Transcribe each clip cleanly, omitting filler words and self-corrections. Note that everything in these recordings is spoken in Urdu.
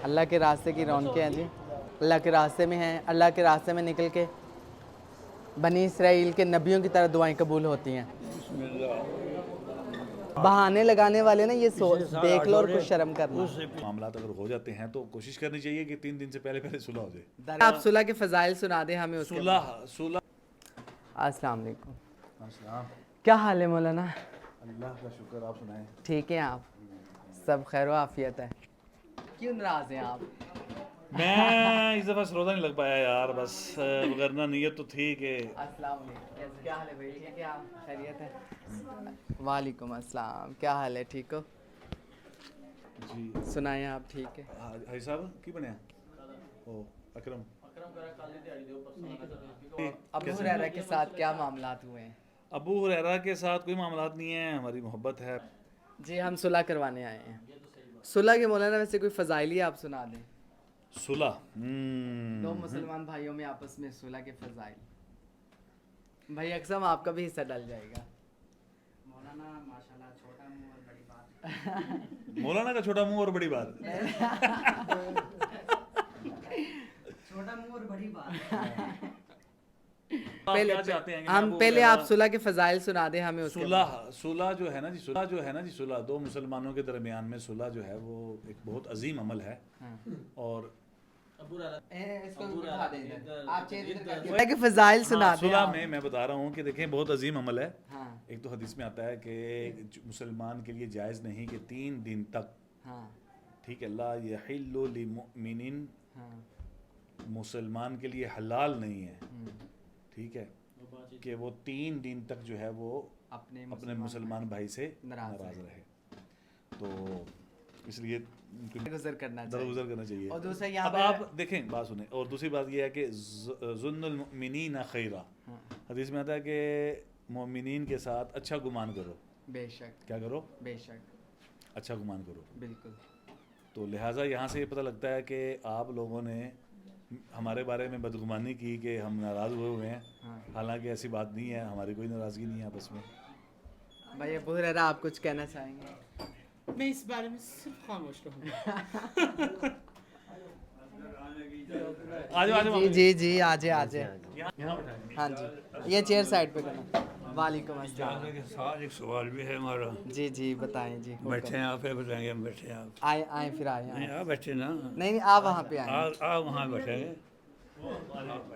اللہ کے راستے کی رونقیں ہیں جی، اللہ کے راستے میں ہیں، اللہ کے راستے میں نکل کے بنی اسرائیل کے نبیوں کی طرح دعائیں قبول ہوتی ہیں۔ بسم اللہ۔ بہانے لگانے والے نا یہ دیکھ لو اور کچھ شرم کرنا۔ معاملات اگر ہو جاتے ہیں تو کوشش کرنی چاہیے کہ 3 دن سے پہلے صلح ہو جائے۔ آپ صلح کے فضائل سنا دیں ہمیں اس کے بعد۔ صلح۔ السلام علیکم، السلام۔ کیا حال ہے مولانا؟ اللہ کا شکر، آپ سنائیں۔ ٹھیک ہیں آپ؟ سب خیر و عافیت ہے؟ کیوں ناراض ہیں آپ؟ میں اس دفعہ سروزہ نہیں لگ پایا یار، بس ورنہ نیت تو تھی کہ۔ السلام علیکم، کیا حال ہے بھائی؟ ٹھیک ہے آپ؟ خیریت ہے؟ وعلیکم السلام، کیا حال ہے؟ ٹھیک ہو؟ جی سنائیں آپ ٹھیک ہے؟ حاجی صاحب کی بنیا او اکرم ابو ہریرہ کے ساتھ کیا معاملات ہوئے ہیں؟ ابو ہریرہ کے ساتھ کوئی معاملات نہیں ہیں، ہماری محبت ہے۔ جی ہم صلح کروانے آئے ہیں۔ صلح کے مولانا ویسے کوئی فضائلی آپ سنا دیں، صلح دو مسلمان بھائیوں میں آپس میں صلح کے فضائل۔ بھائی اقسم آپ کا بھی حصہ ڈل جائے گا۔ مولانا ماشاءاللہ چھوٹا منہ اور بڑی بات۔ مولانا کا چھوٹا منہ اور بڑی بات۔ چھوٹا منہ اور بڑی بات۔ ہم پہلے آپ صلح کے فضائل سنا دیں ہمیں اس کے بعد۔ صلح جو ہے نا جی، صلح دو مسلمانوں کے درمیان میں صلح جو ہے وہ ایک بہت عظیم عمل ہے، اور صلح کے فضائل سنا دیں۔ صلح میں بتا رہا ہوں کہ دیکھیں بہت عظیم عمل ہے۔ ایک تو حدیث میں آتا ہے کہ مسلمان کے لیے جائز نہیں کہ 3 دن تک، ٹھیک ہے، لا یحل لمؤمن، مسلمان کے لیے حلال نہیں ہے، ٹھیک ہے، کہ وہ 3 دن تک جو ہے وہ اپنے مسلمان بھائی سے ناراض رہے، تو اس لیے درگزر کرنا چاہیے۔ اور دوسرا یہاں اب آپ دیکھیں بات سنیں، اور دوسری بات یہ ہے کہ ظن المؤمنین خیرا، حدیث میں آتا ہے کہ مومنین کے ساتھ اچھا گمان کرو۔ بے شک، کیا کرو؟ بے شک، اچھا گمان کرو۔ بالکل۔ تو لہٰذا یہاں سے یہ پتہ لگتا ہے کہ آپ لوگوں نے ہمارے بارے میں بدگمانی کی کہ ہم ناراض ہوئے ہیں، حالانکہ ایسی بات نہیں ہے، ہماری کوئی ناراضگی نہیں ہے آپس میں۔ بھائی ابو ہریرہ آپ کچھ کہنا چاہیں گے؟ میں اس بارے میں صرف خاموش رہوں گا۔ جی آجے ہاں جی، یہ چیئر سائڈ پہ کرنا۔ وعلیکم السلام۔ ایک سوال بھی ہے ہمارا۔ جی بتائیں جی۔ بیٹھے ہیں آپ، بتائیں گے ہم بیٹھے ہیں آپ؟ آئیں پھر آئیں۔ نہیں آپ بیٹھے نا، نہیں آپ وہاں پہ آئیں۔ آپ وہاں بیٹھے ہیں،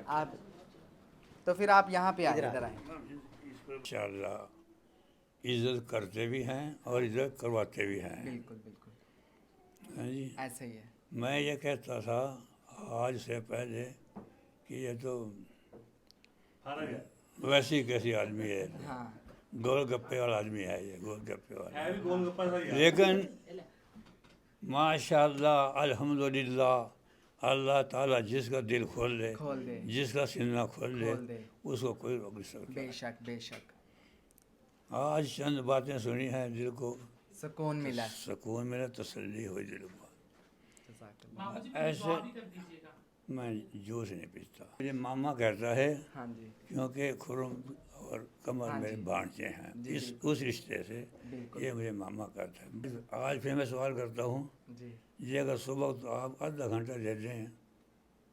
آپ تو پھر آپ یہاں پہ آئیں، ادھر آئیں۔ انشاءاللہ عزت کرتے بھی ہیں اور عزت کرواتے بھی ہیں۔ بالکل ہاں جی، ایسا ہی ہے۔ میں یہ کہتا تھا آج سے پہلے کہ یہ تو ویسی کیسی آدمی ہے، گول گپے والا آدمی ہے، یہ گول گپے والا، لیکن ماشاءاللہ الحمدللہ اللہ تعالیٰ جس کا دل کھول دے، جس کا سینہ کھول دے، اس کو کوئی روک نہیں سکتا۔ بے شک بے شک۔ آج چند باتیں سنی ہیں، دل کو سکون ملا، سکون ملا، تسلی ہوئی دل کو۔ ایسے میں جوش نہیں پیتا، مجھے ماما کہتا ہے کیونکہ خرم اور کمر میرے بھانجے ہیں، اس رشتے سے یہ مجھے ماما کہتا ہے۔ آج پھر میں سوال کرتا ہوں، یہ اگر صبح تو آپ آدھا گھنٹہ دے دیں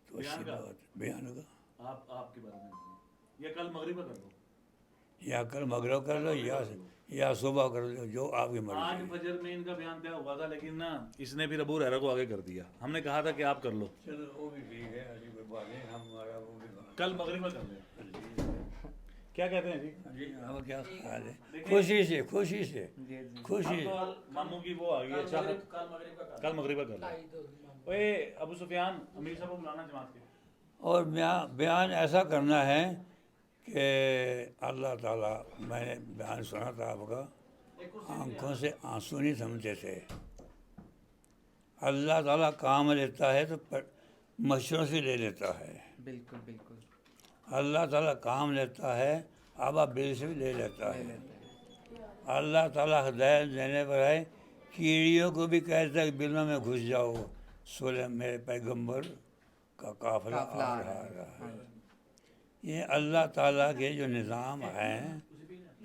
تو اچھی بات بیان ہوگا۔ آپ کے بارے میں یا کل مغرب کر دو، یا کل مغرب کر لو یا صبح کر لو، جو آپ کی مرضی۔ آج فجر میں ان کا بیان طے ہوا تھا، لیکن نا اس نے پھر ابو ہریرہ کو آگے کر دیا، ہم نے کہا تھا کہ آپ کر لو۔ چلو وہ بھی ٹھیک ہے، ایسی کوئی بات نہیں، ہمارا وہ بھی کل مغرب میں کر لیں۔ کیا کہتے ہیں جی؟ جی ہمیں کیا خیال ہے؟ خوشی سے خوشی سے خوشی۔ ماموں کی وہ آ گئی ہے چاہت، کل مغرب کا کر لیں۔ اوے ابو سفیان، امیر صاحب کو بلانا جماعت کے۔ اور بیان ایسا کرنا ہے کہ اللہ تعالیٰ، میں نے بیان سنا تھا آپ کا، آنکھوں سے آنسو نہیں سمجھتے تھے۔ اللہ تعالیٰ کام لیتا ہے تو مچھروں سے لے لیتا ہے، بالکل بالکل۔ اللہ تعالیٰ کام لیتا ہے آبا بل سے بھی لے لیتا ہے۔ اللہ تعالیٰ ہدایت دینے پر ہے، کیڑیوں کو بھی کہتا ہے کہ بلوں میں گھس جاؤ، سولہ میرے پیغمبر کا قافلہ آ رہا ہے۔ یہ اللہ تعالیٰ کے جو نظام ہیں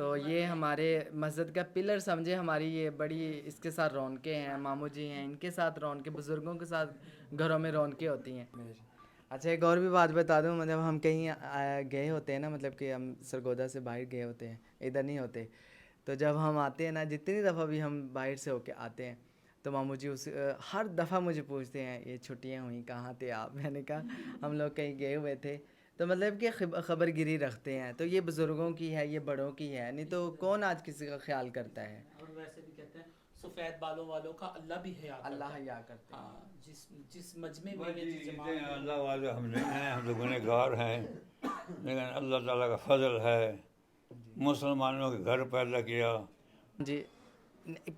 تو یہ ہمارے مسجد کا پلر سمجھے، ہماری یہ بڑی اس کے ساتھ رونقیں ہیں، ماموں جی ہیں ان کے ساتھ رونقیں، بزرگوں کے ساتھ گھروں میں رونقیں ہوتی ہیں. اچھا ایک اور بھی بات بتا دوں، مطلب ہم کہیں گئے ہوتے ہیں نا، مطلب کہ ہم سرگودا سے باہر گئے ہوتے ہیں، ادھر نہیں ہوتے، تو جب ہم آتے ہیں نا، جتنی دفعہ بھی ہم باہر سے ہو کے آتے ہیں تو ماموں جی ہر دفعہ مجھے پوچھتے ہیں یہ چھٹیاں ہوئیں کہاں تھے آپ؟ میں نے کہا ہم لوگ کہیں گئے ہوئے تھے. تو مطلب کہ خبر گیری رکھتے ہیں. تو یہ بزرگوں کی ہے، یہ بڑوں کی ہے، نہیں تو کون آج کسی کا خیال کرتا ہے. اور ویسے بھی کہتے ہیں سفید بالوں والوں کا اللہ بھی حیا کرتا ہے. اللہ حیا کرتے ہیں. ہاں جس مجمع میں جس جماعت میں اللہ والے ہم نہیں ہیں، ہم تو گنہگار ہیں، لیکن اللہ تعالیٰ کا فضل ہے، مسلمانوں کے گھر پیدا کیا. جی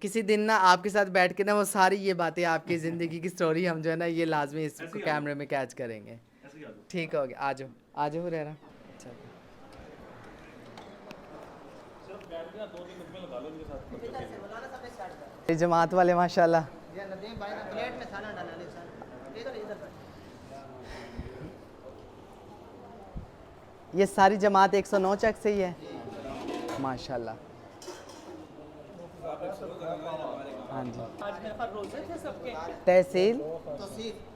کسی دن نا آپ کے ساتھ بیٹھ کے نا وہ ساری یہ باتیں آپ کی زندگی کی سٹوری ہم جو ہے نا یہ لازمی اس کو کیمرے میں کیچ کریں گے. ٹھیک ہو گیا، آ جاؤ ریرا. جماعت والے ماشاء اللہ. یہ ساری جماعت 109 چک سے ہی ہے ماشاء اللہ. ہاں جی آج میرے پاس روزے تھے سب کے. تحصیل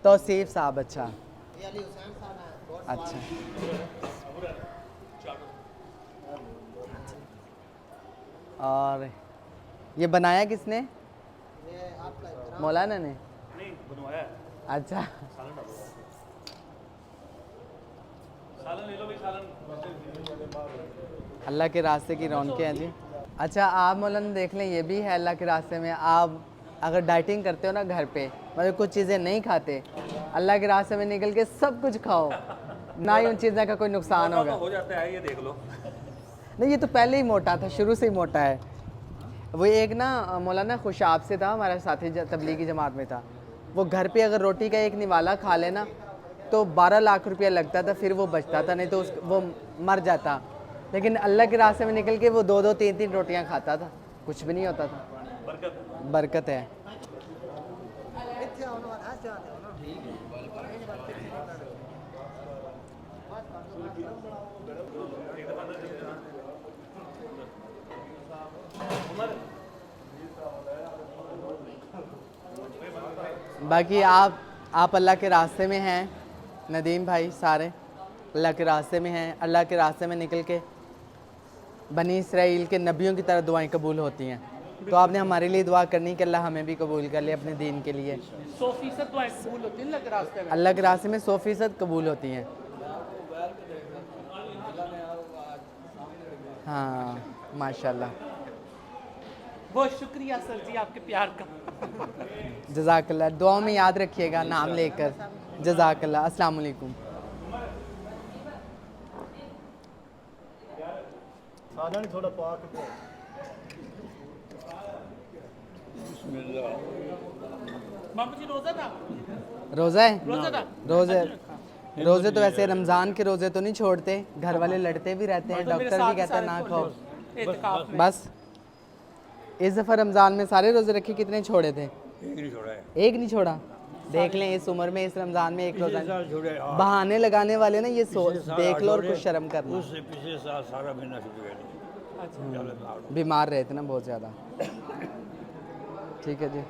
توصیف صاحب. اچھا اچھا اور یہ بنایا کس نے؟ مولانا نے. اچھا اللہ کے راستے کی رونقیں ہیں جی. اچھا آپ مولانا دیکھ لیں یہ بھی ہے اللہ کے راستے میں. آپ اگر ڈائٹنگ کرتے ہو نا گھر پہ، مطلب کچھ چیزیں نہیں کھاتے، اللہ کے راستے میں نکل کے سب کچھ کھاؤ، نہ ہی ان چیزوں کا کوئی نقصان ہوگا. ہو جاتا ہے، یہ دیکھ لو. نہیں یہ تو پہلے ہی موٹا تھا، شروع سے ہی موٹا ہے. وہ ایک نا مولانا خوشاب سے تھا، ہمارا ساتھی تبلیغی جماعت میں تھا. وہ گھر پہ اگر روٹی کا ایک نوالا کھا لینا تو 12 لاکھ روپیہ لگتا تھا، پھر وہ بچتا تھا، نہیں تو وہ مر جاتا. لیکن اللہ کے راستے میں نکل کے وہ 2 3 روٹیاں کھاتا تھا، کچھ بھی نہیں ہوتا تھا. برکت ہے. باقی آپ اللہ کے راستے میں ہیں ندیم بھائی، سارے اللہ کے راستے میں ہیں. اللہ کے راستے میں نکل کے بنی اسرائیل کے نبیوں کی طرح دعائیں قبول ہوتی ہیں. تو آپ نے ہمارے لیے دعا کرنی کہ اللہ ہمیں بھی قبول کر لے اپنے دین کے لیے. 100% دعائیں قبول ہوتی ہیں اللہ کے راستے میں. اللہ کے راستے میں 100% قبول ہوتی ہیں. ہاں ماشاء اللہ. بہت شکریہ سر جی آپ کے پیار کا. جزاک اللہ. دعاؤں میں یاد رکھیے گا نام لے کر. جزاک اللہ. السلام علیکم. تھوڑا پاک بسم اللہ. مامو جی روزہ تھا. روزہ ہے؟ روزہ تھا. روزے تو ویسے رمضان کے روزے تو نہیں چھوڑتے، گھر والے لڑتے بھی رہتے ہیں، ڈاکٹر بھی کہتا ہے نہ کھاؤ. اعتکاف میں. بس اس دفعہ رمضان میں سارے روزے رکھے، کتنے چھوڑے تھے؟ ایک نہیں چھوڑا ہے. ایک نہیں چھوڑا. دیکھ لیں اس عمر میں اس رمضان میں ایک روزہ. چھوڑے. بہانے لگانے والے نا یہ دیکھ لو اور کچھ شرم کرنا. اس سے پچھلے سال سارا مہینہ چھوٹ گیا. بیمار رہے تھے نا بہت زیادہ. ٹھیک ہے جی.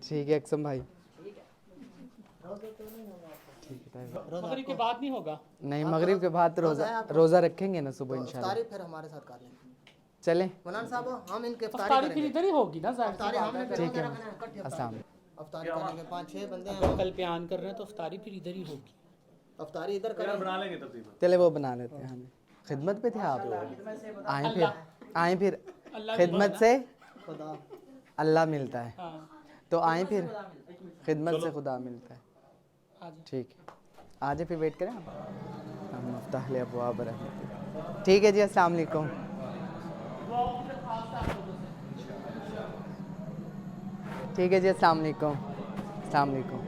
ٹھیک ہے اقسم بھائی. مغرب کے بعد نہیں ہوگا. نہیں مغرب کے بعد روزہ رکھیں گے نا صبح انشاءاللہ. افطاری پھر ہمارے ساتھ کر لیں. چلیں مولانا صاحب ہم ان کے افطاری پھر ادھر ہی ہوگی نا ظاہر سی افطاری بات ہم ہے. نے ٹھیک ہے. السلام افطاری کریں گے. 5 6 بندے ہیں. کل بیان کر رہے ہیں تو افطاری پھر ادھر ہی ہوگی. افطاری ادھر کریں. بنا لیں گے ترتیب. چلے وہ بنا لیتے ہیں. خدمت پہ تھے آپ. آئیں پھر خدمت سے اللہ ملتا ہے تو آئیں پھر خدمت سے خدا ملتا ہے. ٹھیک ہے آ جائے پھر ویٹ کریں آپ. ہم افتح لے ابواب رحمت. ٹھیک ہے جی. السلام علیکم. ٹھیک ہے جی. السلام علیکم. السلام علیکم.